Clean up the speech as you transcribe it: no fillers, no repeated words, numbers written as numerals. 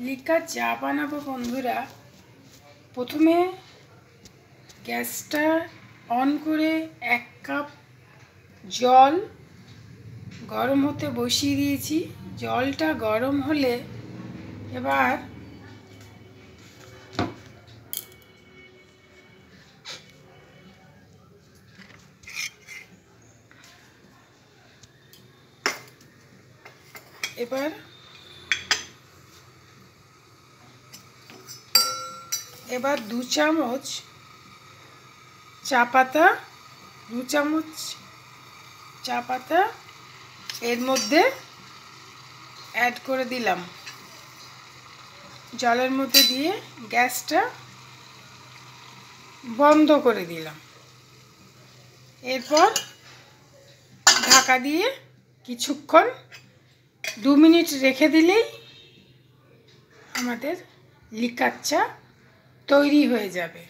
Liquor চা বানাবো বন্ধুরা। প্রথমে গ্যাসটা অন করে 1 কাপ জল গরম হতে বসিয়ে দিয়েছি। জলটা গরম হলে এবার এবার 2 চামচ চা পাতা, 2 চামচ চা পাতা এর মধ্যে অ্যাড করে দিলাম। জলের মধ্যে দিয়ে গ্যাসটা বন্ধ করে দিলাম। এরপর ঢাকা দিয়ে কিছুক্ষণ 2 মিনিট রেখে দিলেই আমাদের লিকার চা তৈরি হয়ে যাবে।